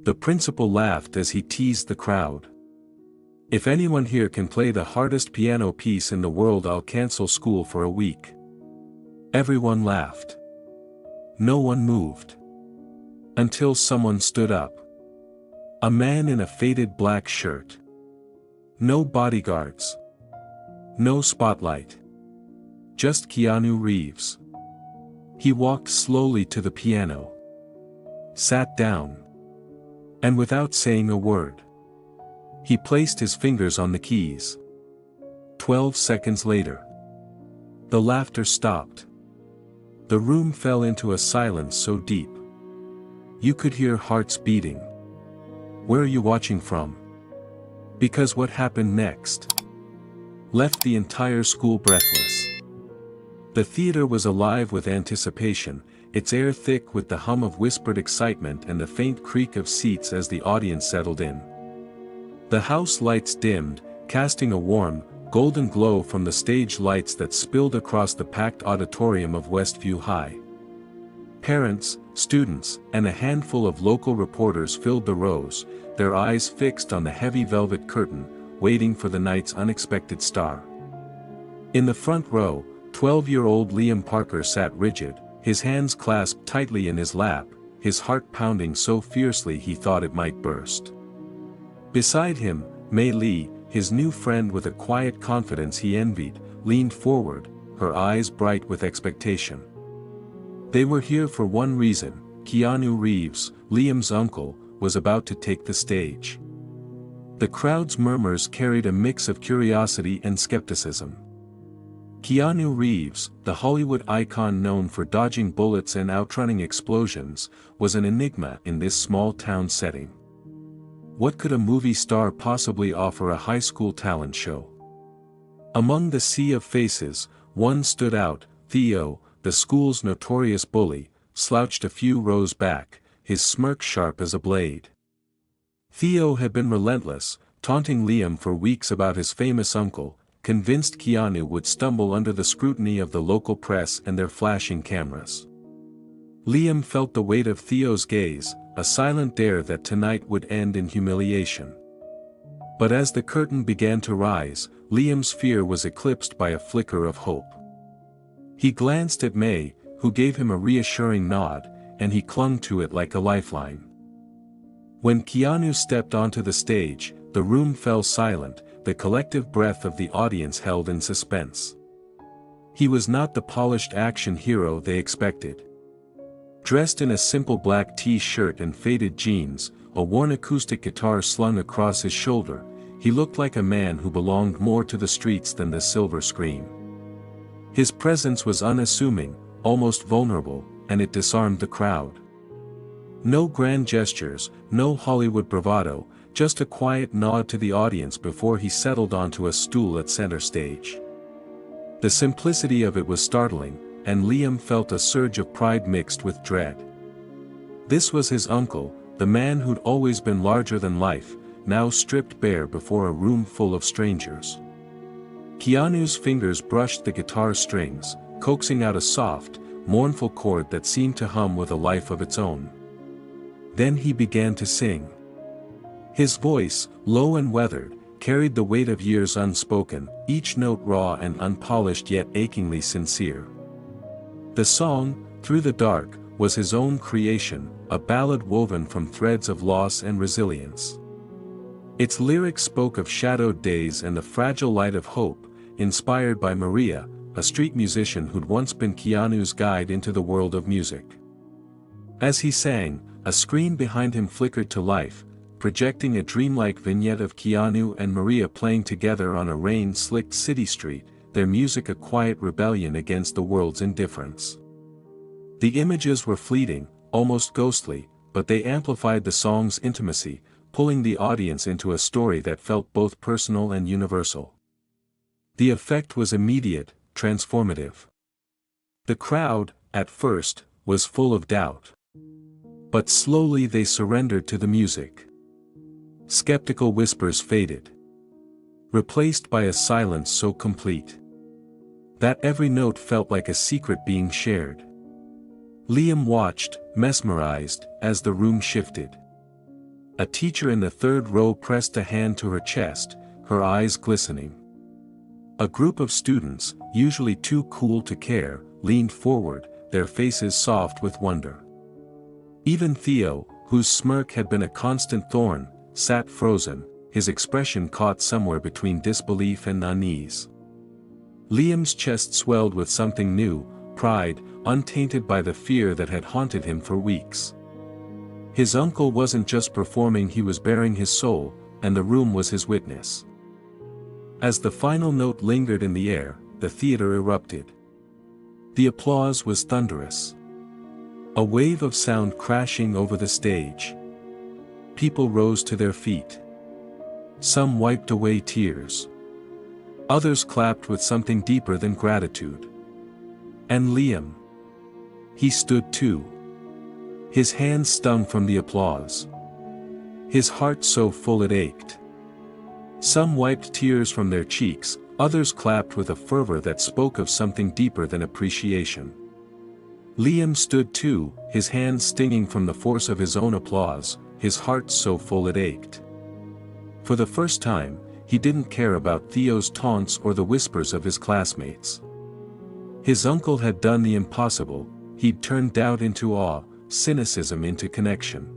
The principal laughed as he teased the crowd. "If anyone here can play the hardest piano piece in the world, I'll cancel school for a week." Everyone laughed. No one moved. Until someone stood up. A man in a faded black shirt. No bodyguards. No spotlight. Just Keanu Reeves. He walked slowly to the piano. Sat down. And without saying a word, he placed his fingers on the keys. 12 seconds later, the laughter stopped. The room fell into a silence so deep you could hear hearts beating. "Where are you watching from?" Because what happened next left the entire school breathless. The theater was alive with anticipation, its air thick with the hum of whispered excitement and the faint creak of seats as the audience settled in. The house lights dimmed, casting a warm, golden glow from the stage lights that spilled across the packed auditorium of Westview High. Parents, students, and a handful of local reporters filled the rows, their eyes fixed on the heavy velvet curtain, waiting for the night's unexpected star. In the front row, 12-year-old Liam Parker sat rigid, his hands clasped tightly in his lap, his heart pounding so fiercely he thought it might burst. Beside him, Mei Lee, his new friend with a quiet confidence he envied, leaned forward, her eyes bright with expectation. They were here for one reason: Keanu Reeves, Liam's uncle, was about to take the stage. The crowd's murmurs carried a mix of curiosity and skepticism. Keanu Reeves, the Hollywood icon known for dodging bullets and outrunning explosions, was an enigma in this small-town setting. What could a movie star possibly offer a high school talent show? Among the sea of faces, one stood out: Theo, the school's notorious bully, slouched a few rows back, his smirk sharp as a blade. Theo had been relentless, taunting Liam for weeks about his famous uncle, convinced Keanu would stumble under the scrutiny of the local press and their flashing cameras. Liam felt the weight of Theo's gaze, a silent dare that tonight would end in humiliation. But as the curtain began to rise, Liam's fear was eclipsed by a flicker of hope. He glanced at May, who gave him a reassuring nod, and he clung to it like a lifeline. When Keanu stepped onto the stage, the room fell silent, the collective breath of the audience held in suspense. He was not the polished action hero they expected. Dressed in a simple black t-shirt and faded jeans, a worn acoustic guitar slung across his shoulder, he looked like a man who belonged more to the streets than the silver screen. His presence was unassuming, almost vulnerable, and it disarmed the crowd. No grand gestures, no Hollywood bravado, just a quiet nod to the audience before he settled onto a stool at center stage. The simplicity of it was startling, and Liam felt a surge of pride mixed with dread. This was his uncle, the man who'd always been larger than life, now stripped bare before a room full of strangers. Keanu's fingers brushed the guitar strings, coaxing out a soft, mournful chord that seemed to hum with a life of its own. Then he began to sing. His voice, low and weathered, carried the weight of years unspoken, each note raw and unpolished yet achingly sincere. The song, Through the Dark, was his own creation, a ballad woven from threads of loss and resilience. Its lyrics spoke of shadowed days and the fragile light of hope, inspired by Maria, a street musician who'd once been Keanu's guide into the world of music. As he sang, a screen behind him flickered to life, projecting a dreamlike vignette of Keanu and Maria playing together on a rain-slicked city street, their music a quiet rebellion against the world's indifference. The images were fleeting, almost ghostly, but they amplified the song's intimacy, pulling the audience into a story that felt both personal and universal. The effect was immediate, transformative. The crowd, at first, was full of doubt. But slowly they surrendered to the music. Skeptical whispers faded, replaced by a silence so complete that every note felt like a secret being shared. Liam watched, mesmerized, as the room shifted. A teacher in the third row pressed a hand to her chest, her eyes glistening. A group of students, usually too cool to care, leaned forward, their faces soft with wonder. Even Theo, whose smirk had been a constant thorn, sat frozen, his expression caught somewhere between disbelief and unease. Liam's chest swelled with something new, pride, untainted by the fear that had haunted him for weeks. His uncle wasn't just performing, he was bearing his soul, and the room was his witness. As the final note lingered in the air, the theater erupted. The applause was thunderous. A wave of sound crashing over the stage. People rose to their feet. Some wiped away tears. Others clapped with something deeper than gratitude. And Liam. He stood too. His hands stung from the applause. His heart so full it ached. Some wiped tears from their cheeks, others clapped with a fervor that spoke of something deeper than appreciation. Liam stood too, his hands stinging from the force of his own applause, his heart so full it ached. For the first time, he didn't care about Theo's taunts or the whispers of his classmates. His uncle had done the impossible, he'd turned doubt into awe, cynicism into connection.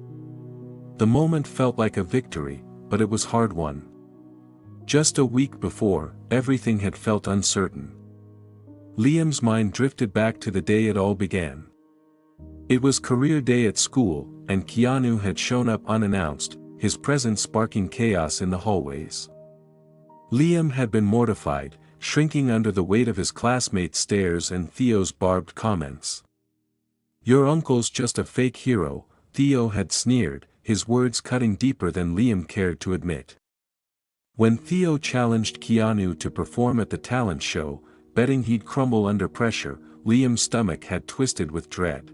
The moment felt like a victory, but it was hard-won. Just a week before, everything had felt uncertain. Liam's mind drifted back to the day it all began. It was career day at school, and Keanu had shown up unannounced, his presence sparking chaos in the hallways. Liam had been mortified, shrinking under the weight of his classmates' stares and Theo's barbed comments. "Your uncle's just a fake hero," Theo had sneered, his words cutting deeper than Liam cared to admit. When Theo challenged Keanu to perform at the talent show, betting he'd crumble under pressure, Liam's stomach had twisted with dread.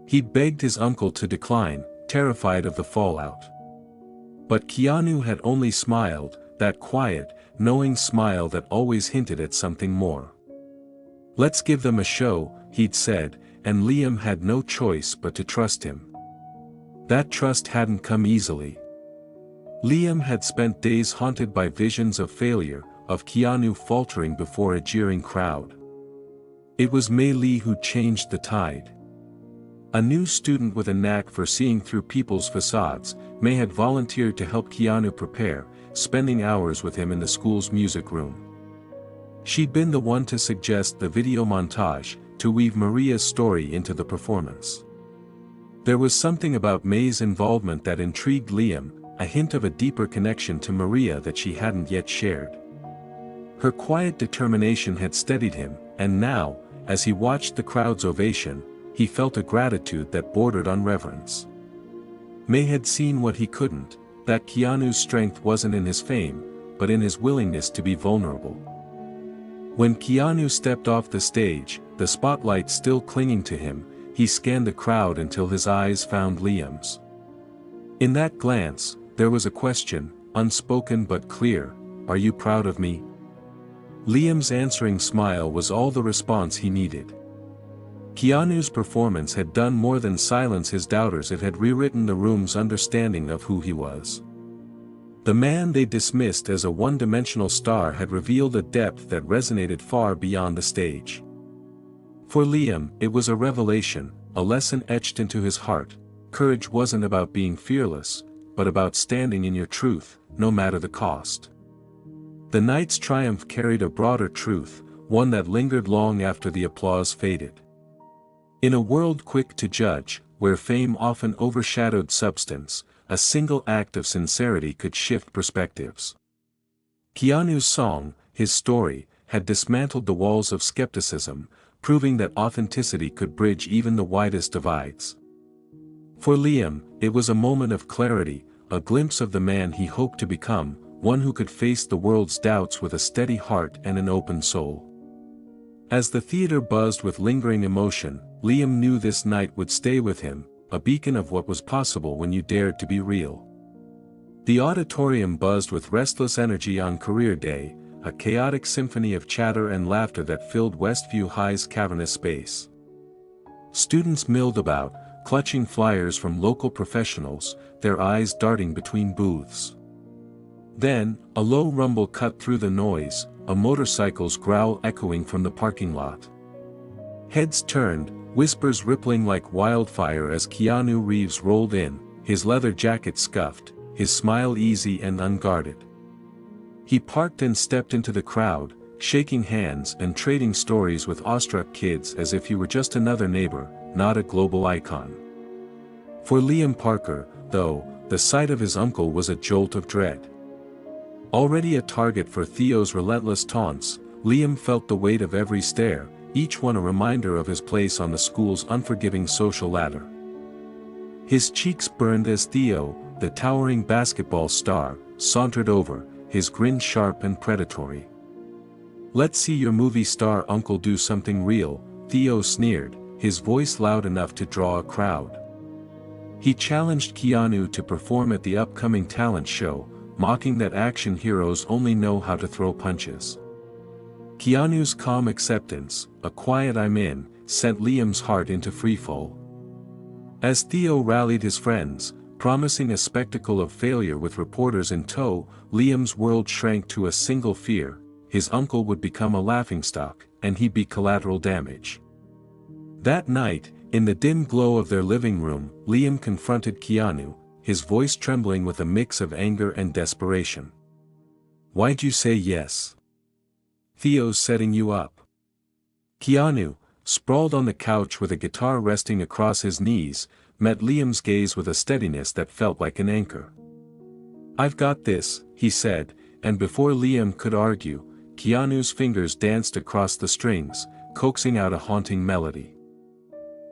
He'd begged his uncle to decline, terrified of the fallout. But Keanu had only smiled, that quiet, knowing smile that always hinted at something more. "Let's give them a show," he'd said, and Liam had no choice but to trust him. That trust hadn't come easily. Liam had spent days haunted by visions of failure, of Keanu faltering before a jeering crowd. It was Mei Li who changed the tide. A new student with a knack for seeing through people's facades, Mei had volunteered to help Keanu prepare, spending hours with him in the school's music room. She'd been the one to suggest the video montage, to weave Maria's story into the performance. There was something about Mei's involvement that intrigued Liam, a hint of a deeper connection to Maria that she hadn't yet shared. Her quiet determination had steadied him, and now, as he watched the crowd's ovation, he felt a gratitude that bordered on reverence. Mei had seen what he couldn't, that Keanu's strength wasn't in his fame, but in his willingness to be vulnerable. When Keanu stepped off the stage, the spotlight still clinging to him, he scanned the crowd until his eyes found Liam's. In that glance, there was a question, unspoken but clear, "Are you proud of me?" Liam's answering smile was all the response he needed. Keanu's performance had done more than silence his doubters, it had rewritten the room's understanding of who he was. The man they dismissed as a one-dimensional star had revealed a depth that resonated far beyond the stage. For Liam, it was a revelation, a lesson etched into his heart. Courage wasn't about being fearless, but about standing in your truth, no matter the cost. The night's triumph carried a broader truth, one that lingered long after the applause faded. In a world quick to judge, where fame often overshadowed substance, a single act of sincerity could shift perspectives. Keanu's song, his story, had dismantled the walls of skepticism, proving that authenticity could bridge even the widest divides. For Liam, it was a moment of clarity, a glimpse of the man he hoped to become, one who could face the world's doubts with a steady heart and an open soul. As the theater buzzed with lingering emotion, Liam knew this night would stay with him, a beacon of what was possible when you dared to be real. The auditorium buzzed with restless energy on career day, a chaotic symphony of chatter and laughter that filled Westview High's cavernous space. Students milled about, clutching flyers from local professionals, their eyes darting between booths. Then, a low rumble cut through the noise, a motorcycle's growl echoing from the parking lot. Heads turned, whispers rippling like wildfire as Keanu Reeves rolled in, his leather jacket scuffed, his smile easy and unguarded. He parked and stepped into the crowd, shaking hands and trading stories with awestruck kids as if he were just another neighbor, not a global icon. For Liam Parker, though, the sight of his uncle was a jolt of dread. Already a target for Theo's relentless taunts, Liam felt the weight of every stare, each one a reminder of his place on the school's unforgiving social ladder. His cheeks burned as Theo, the towering basketball star, sauntered over, his grin sharp and predatory. "Let's see your movie star uncle do something real," Theo sneered, his voice loud enough to draw a crowd. He challenged Keanu to perform at the upcoming talent show, mocking that action heroes only know how to throw punches. Keanu's calm acceptance, a quiet "I'm in," sent Liam's heart into freefall. As Theo rallied his friends, promising a spectacle of failure with reporters in tow, Liam's world shrank to a single fear: his uncle would become a laughingstock, and he'd be collateral damage. That night, in the dim glow of their living room, Liam confronted Keanu, his voice trembling with a mix of anger and desperation. "Why'd you say yes? Theo's setting you up." Keanu, sprawled on the couch with a guitar resting across his knees, met Liam's gaze with a steadiness that felt like an anchor. "I've got this," he said, and before Liam could argue, Keanu's fingers danced across the strings, coaxing out a haunting melody.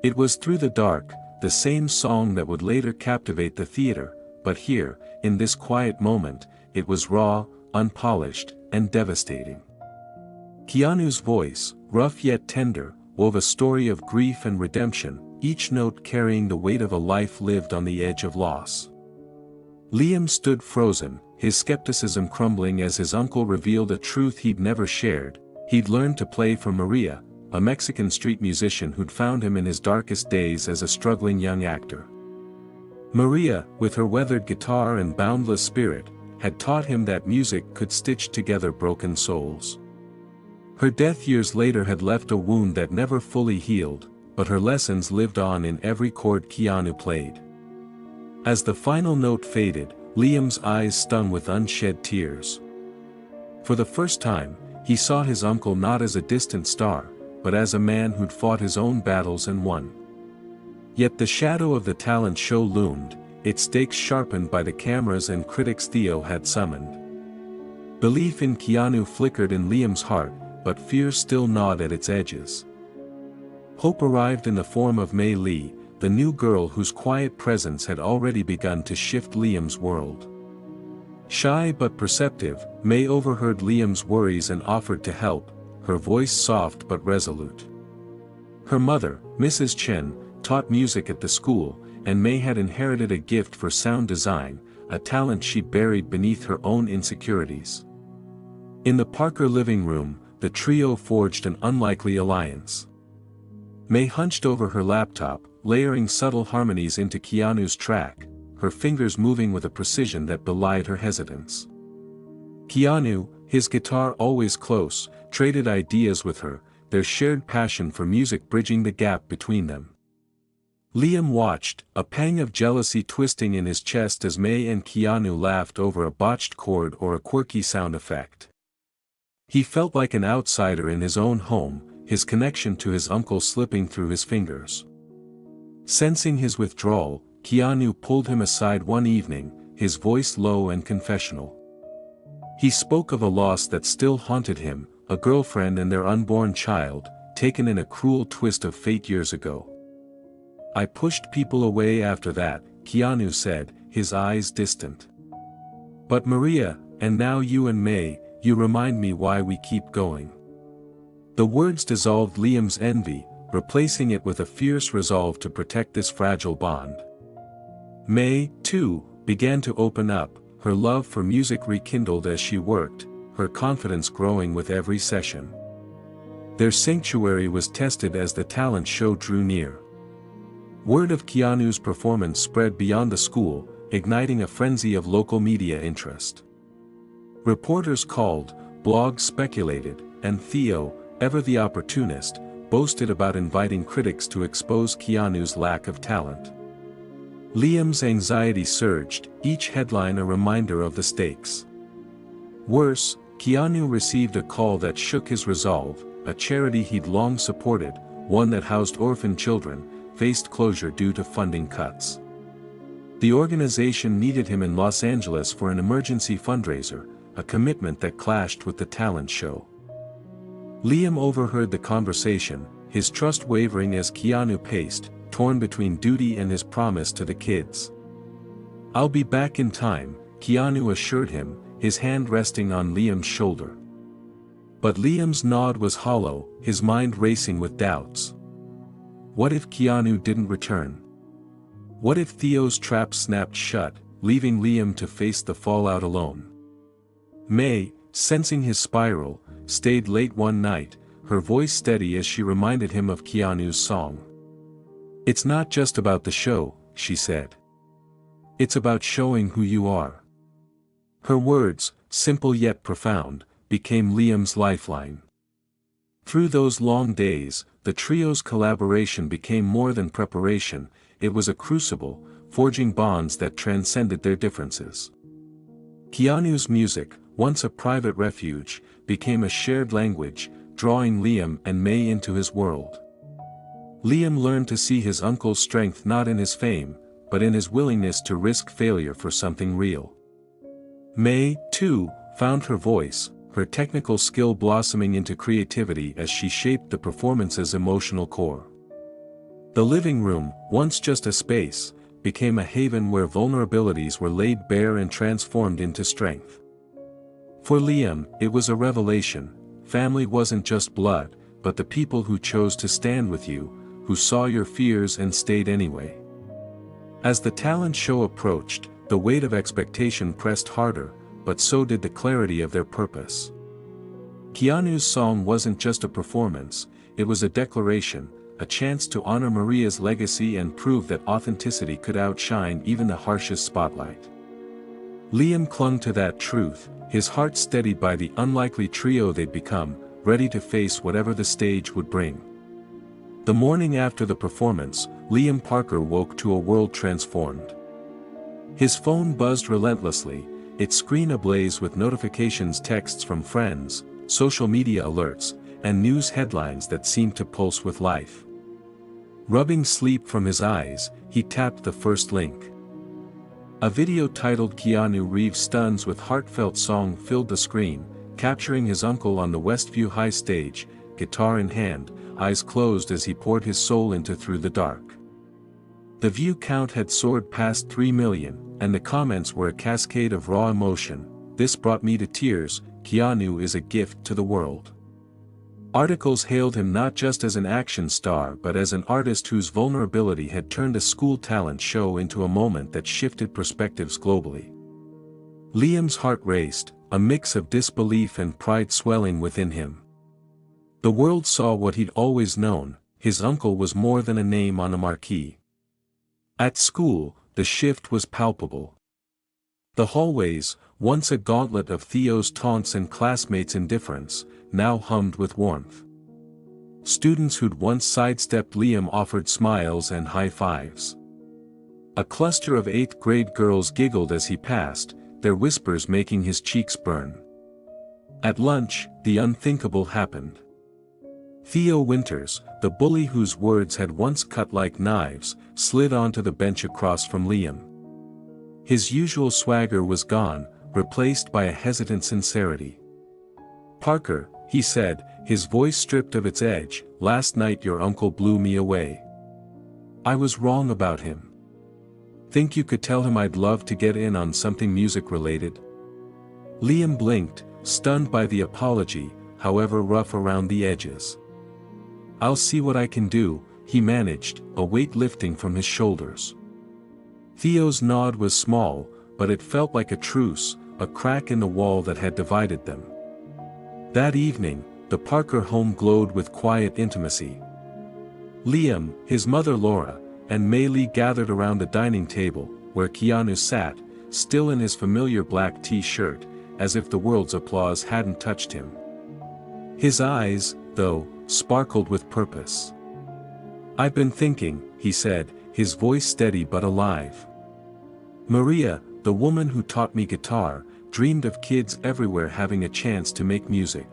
It was "Through the Dark," the same song that would later captivate the theater, but here, in this quiet moment, it was raw, unpolished, and devastating. Keanu's voice, rough yet tender, wove a story of grief and redemption, each note carrying the weight of a life lived on the edge of loss. Liam stood frozen, his skepticism crumbling as his uncle revealed a truth he'd never shared. He'd learned to play for Maria, a Mexican street musician who'd found him in his darkest days as a struggling young actor. Maria, with her weathered guitar and boundless spirit, had taught him that music could stitch together broken souls. Her death years later had left a wound that never fully healed, but her lessons lived on in every chord Keanu played. As the final note faded, Liam's eyes stung with unshed tears. For the first time, he saw his uncle not as a distant star, but as a man who'd fought his own battles and won. Yet the shadow of the talent show loomed, its stakes sharpened by the cameras and critics Theo had summoned. Belief in Keanu flickered in Liam's heart, but fear still gnawed at its edges. Hope arrived in the form of Mei Lee, the new girl whose quiet presence had already begun to shift Liam's world. Shy but perceptive, Mei overheard Liam's worries and offered to help, her voice soft but resolute. Her mother, Mrs. Chen, taught music at the school, and Mei had inherited a gift for sound design, a talent she buried beneath her own insecurities. In the Parker living room, the trio forged an unlikely alliance. Mei hunched over her laptop, layering subtle harmonies into Keanu's track, her fingers moving with a precision that belied her hesitance. Keanu, his guitar always close, traded ideas with her, their shared passion for music bridging the gap between them. Liam watched, a pang of jealousy twisting in his chest as Mei and Keanu laughed over a botched chord or a quirky sound effect. He felt like an outsider in his own home, his connection to his uncle slipping through his fingers. Sensing his withdrawal, Keanu pulled him aside one evening, his voice low and confessional. He spoke of a loss that still haunted him, a girlfriend and their unborn child, taken in a cruel twist of fate years ago. "I pushed people away after that," Keanu said, his eyes distant. "But Maria, and now you and Mei, you remind me why we keep going." The words dissolved Liam's envy, replacing it with a fierce resolve to protect this fragile bond. Mei, too, began to open up, her love for music rekindled as she worked, her confidence growing with every session. Their sanctuary was tested as the talent show drew near. Word of Keanu's performance spread beyond the school, igniting a frenzy of local media interest. Reporters called, blogs speculated, and Theo, ever the opportunist, boasted about inviting critics to expose Keanu's lack of talent. Liam's anxiety surged, each headline a reminder of the stakes. Worse, Keanu received a call that shook his resolve. A charity he'd long supported, one that housed orphan children, faced closure due to funding cuts. The organization needed him in Los Angeles for an emergency fundraiser, a commitment that clashed with the talent show. Liam overheard the conversation, his trust wavering as Keanu paced, torn between duty and his promise to the kids. "I'll be back in time," Keanu assured him, his hand resting on Liam's shoulder. But Liam's nod was hollow, his mind racing with doubts. What if Keanu didn't return? What if Theo's trap snapped shut, leaving Liam to face the fallout alone? May, sensing his spiral, stayed late one night, her voice steady as she reminded him of Keanu's song. "It's not just about the show," she said. "It's about showing who you are." Her words, simple yet profound, became Liam's lifeline. Through those long days, the trio's collaboration became more than preparation, it was a crucible, forging bonds that transcended their differences. Keanu's music, once a private refuge, became a shared language, drawing Liam and May into his world. Liam learned to see his uncle's strength not in his fame, but in his willingness to risk failure for something real. May, too, found her voice, her technical skill blossoming into creativity as she shaped the performance's emotional core. The living room, once just a space, became a haven where vulnerabilities were laid bare and transformed into strength. For Liam, it was a revelation: family wasn't just blood, but the people who chose to stand with you, who saw your fears and stayed anyway. As the talent show approached, the weight of expectation pressed harder, but so did the clarity of their purpose. Keanu's song wasn't just a performance, it was a declaration, a chance to honor Maria's legacy and prove that authenticity could outshine even the harshest spotlight. Liam clung to that truth, his heart steadied by the unlikely trio they'd become, ready to face whatever the stage would bring. The morning after the performance, Liam Parker woke to a world transformed. His phone buzzed relentlessly, its screen ablaze with notifications, texts from friends, social media alerts, and news headlines that seemed to pulse with life. Rubbing sleep from his eyes, he tapped the first link. A video titled "Keanu Reeves Stuns with Heartfelt" song filled the screen, capturing his uncle on the Westview High stage, guitar in hand, eyes closed as he poured his soul into Through the Dark. The view count had soared past 3 million, and the comments were a cascade of raw emotion. "This brought me to tears, Keanu is a gift to the world." Articles hailed him not just as an action star but as an artist whose vulnerability had turned a school talent show into a moment that shifted perspectives globally. Liam's heart raced, a mix of disbelief and pride swelling within him. The world saw what he'd always known: his uncle was more than a name on a marquee. At school, the shift was palpable. The hallways, once a gauntlet of Theo's taunts and classmates' indifference, now hummed with warmth. Students who'd once sidestepped Liam offered smiles and high fives. A cluster of 8th grade girls giggled as he passed, their whispers making his cheeks burn. At lunch, the unthinkable happened. Theo Winters, the bully whose words had once cut like knives, slid onto the bench across from Liam. His usual swagger was gone, replaced by a hesitant sincerity. "Parker," he said, his voice stripped of its edge, "last night your uncle blew me away. I was wrong about him. Think you could tell him I'd love to get in on something music-related?" Liam blinked, stunned by the apology, however rough around the edges. "I'll see what I can do," he managed, a weight lifting from his shoulders. Theo's nod was small, but it felt like a truce, a crack in the wall that had divided them. That evening, the Parker home glowed with quiet intimacy. Liam, his mother Laura, and Mei Li gathered around the dining table, where Keanu sat, still in his familiar black t-shirt, as if the world's applause hadn't touched him. His eyes, though, sparkled with purpose. "I've been thinking," he said, his voice steady but alive. "Maria, the woman who taught me guitar, dreamed of kids everywhere having a chance to make music.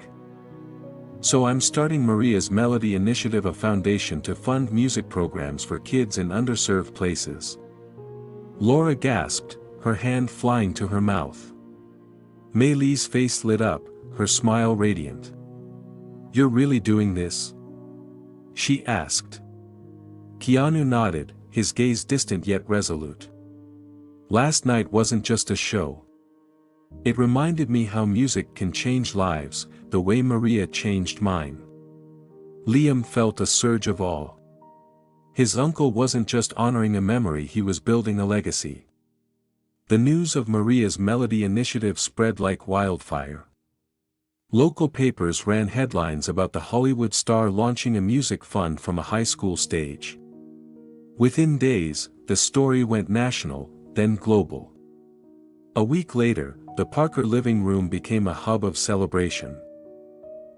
So I'm starting Maria's Melody Initiative, a foundation to fund music programs for kids in underserved places." Laura gasped, her hand flying to her mouth. Mei Li's face lit up, her smile radiant. "You're really doing this?" she asked. Keanu nodded, his gaze distant yet resolute. "Last night wasn't just a show. It reminded me how music can change lives, the way Maria changed mine." Liam felt a surge of awe. His uncle wasn't just honoring a memory, he was building a legacy. The news of Maria's Melody Initiative spread like wildfire. Local papers ran headlines about the Hollywood star launching a music fund from a high school stage. Within days, the story went national, then global. A week later, the Parker living room became a hub of celebration.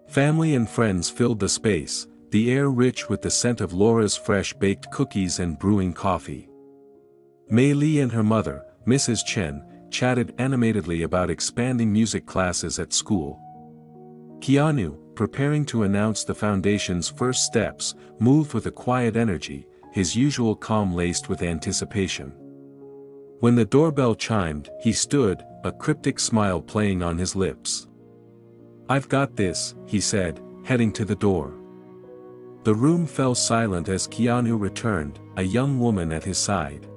Family and friends filled the space, the air rich with the scent of Laura's fresh-baked cookies and brewing coffee. Mei Li and her mother, Mrs. Chen, chatted animatedly about expanding music classes at school. Keanu, preparing to announce the foundation's first steps, moved with a quiet energy, his usual calm laced with anticipation. When the doorbell chimed, he stood, a cryptic smile playing on his lips. "I've got this," he said, heading to the door. The room fell silent as Keanu returned, a young woman at his side.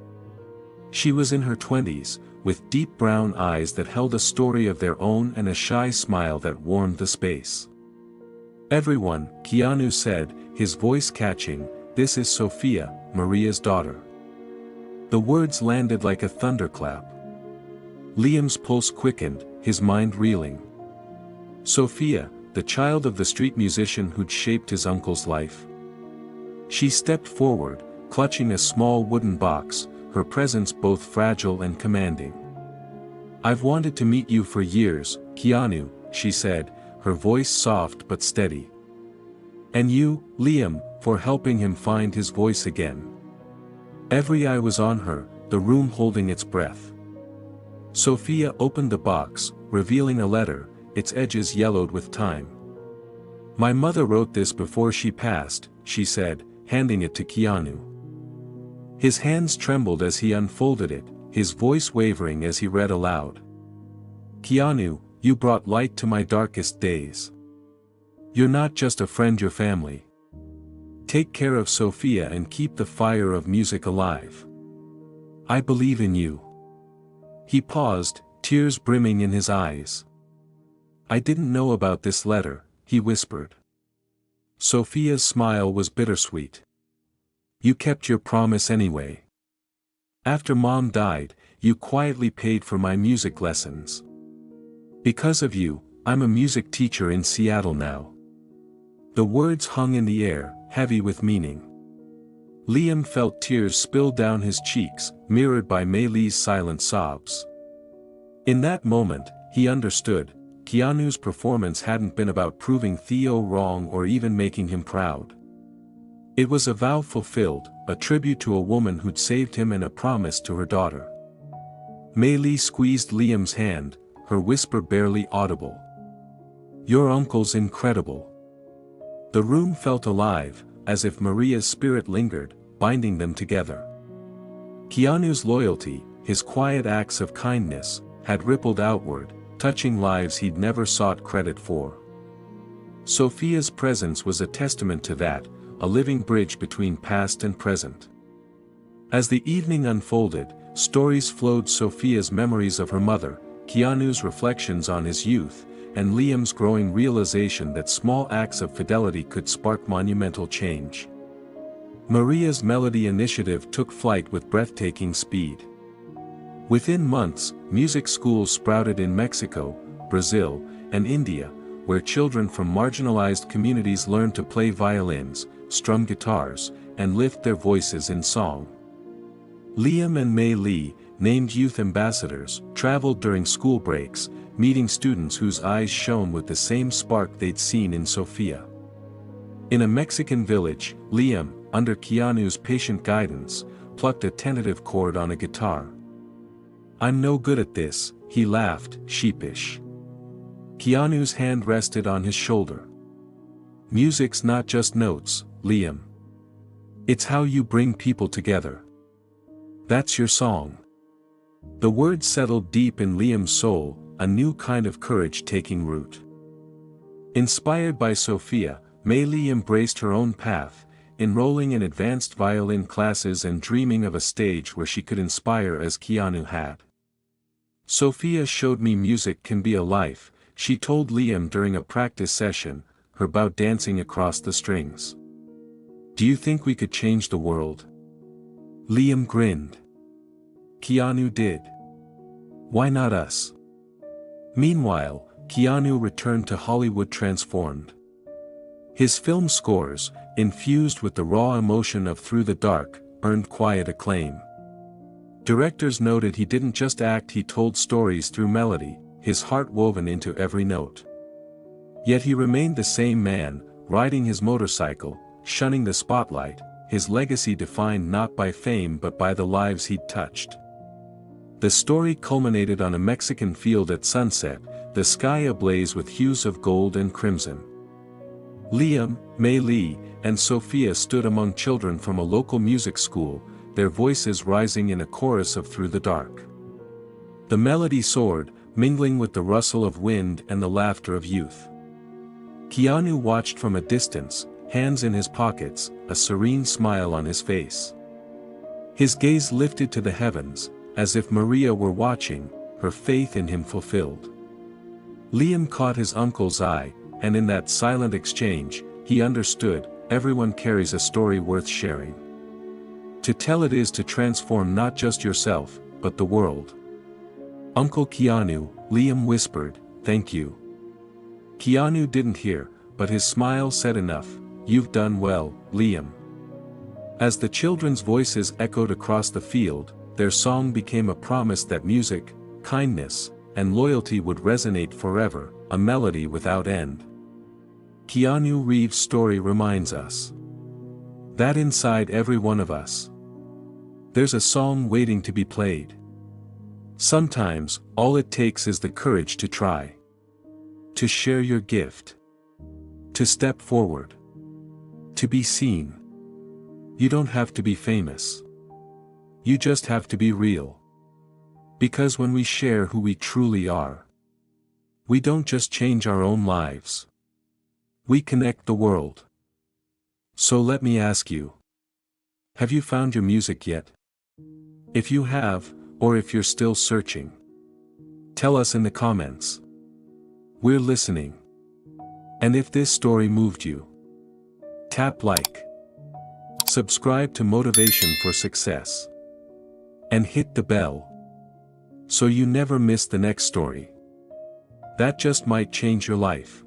She was in her 20s, with deep brown eyes that held a story of their own and a shy smile that warmed the space. "Everyone," Keanu said, his voice catching, "this is Sophia, Maria's daughter." The words landed like a thunderclap. Liam's pulse quickened, his mind reeling. Sophia, the child of the street musician who'd shaped his uncle's life. She stepped forward, clutching a small wooden box, her presence both fragile and commanding. "I've wanted to meet you for years, Keanu," she said, her voice soft but steady. "And you, Liam, for helping him find his voice again." Every eye was on her, the room holding its breath. Sophia opened the box, revealing a letter, its edges yellowed with time. "My mother wrote this before she passed," she said, handing it to Keanu. His hands trembled as he unfolded it, his voice wavering as he read aloud. "Keanu, you brought light to my darkest days. You're not just a friend, you're family. Take care of Sophia and keep the fire of music alive. I believe in you." He paused, tears brimming in his eyes. "I didn't know about this letter," he whispered. Sophia's smile was bittersweet. "You kept your promise anyway. After Mom died, you quietly paid for my music lessons. Because of you, I'm a music teacher in Seattle now." The words hung in the air, heavy with meaning. Liam felt tears spill down his cheeks, mirrored by Mei Li's silent sobs. In that moment, he understood, Keanu's performance hadn't been about proving Theo wrong or even making him proud. It was a vow fulfilled, a tribute to a woman who'd saved him and a promise to her daughter. Mei Li squeezed Liam's hand, her whisper barely audible. "Your uncle's incredible." The room felt alive, as if Maria's spirit lingered, binding them together. Keanu's loyalty, his quiet acts of kindness, had rippled outward, touching lives he'd never sought credit for. Sophia's presence was a testament to that, a living bridge between past and present. As the evening unfolded, stories flowed: Sophia's memories of her mother, Keanu's reflections on his youth, and Liam's growing realization that small acts of fidelity could spark monumental change. Maria's Melody Initiative took flight with breathtaking speed. Within months, music schools sprouted in Mexico, Brazil, and India, where children from marginalized communities learned to play violins, strum guitars, and lift their voices in song. Liam and Mei Lee, named youth ambassadors, traveled during school breaks, meeting students whose eyes shone with the same spark they'd seen in Sophia. In a Mexican village, Liam, under Keanu's patient guidance, plucked a tentative chord on a guitar. "I'm no good at this," he laughed, sheepish. Keanu's hand rested on his shoulder. "Music's not just notes, Liam. It's how you bring people together. That's your song." The words settled deep in Liam's soul, a new kind of courage taking root. Inspired by Sophia, Mei Lee embraced her own path, enrolling in advanced violin classes and dreaming of a stage where she could inspire as Keanu had. "Sophia showed me music can be a life," she told Liam during a practice session, her bow dancing across the strings. "Do you think we could change the world?" Liam grinned. Keanu did. "Why not us?" Meanwhile, Keanu returned to Hollywood transformed. His film scores, infused with the raw emotion of Through the Dark, earned quiet acclaim. Directors noted he didn't just act, he told stories through melody, his heart woven into every note. Yet he remained the same man, riding his motorcycle, shunning the spotlight, his legacy defined not by fame but by the lives he'd touched. The story culminated on a Mexican field at sunset, the sky ablaze with hues of gold and crimson. Liam, Mei Lee, and Sophia stood among children from a local music school, their voices rising in a chorus of Through the Dark. The melody soared, mingling with the rustle of wind and the laughter of youth. Keanu watched from a distance, hands in his pockets, a serene smile on his face. His gaze lifted to the heavens, as if Maria were watching, her faith in him fulfilled. Liam caught his uncle's eye, and in that silent exchange, he understood, everyone carries a story worth sharing. To tell it is to transform not just yourself, but the world. "Uncle Keanu," Liam whispered, "thank you." Keanu didn't hear, but his smile said enough, "You've done well, Liam." As the children's voices echoed across the field, their song became a promise that music, kindness, and loyalty would resonate forever, a melody without end. Keanu Reeves' story reminds us that inside every one of us, there's a song waiting to be played. Sometimes, all it takes is the courage to try. To share your gift. To step forward. To be seen. You don't have to be famous. You just have to be real. Because when we share who we truly are, we don't just change our own lives. We connect the world. So let me ask you, have you found your music yet? If you have, or if you're still searching, tell us in the comments. We're listening. And if this story moved you, tap like. Subscribe to Motivation for Success. And hit the bell, so you never miss the next story that just might change your life.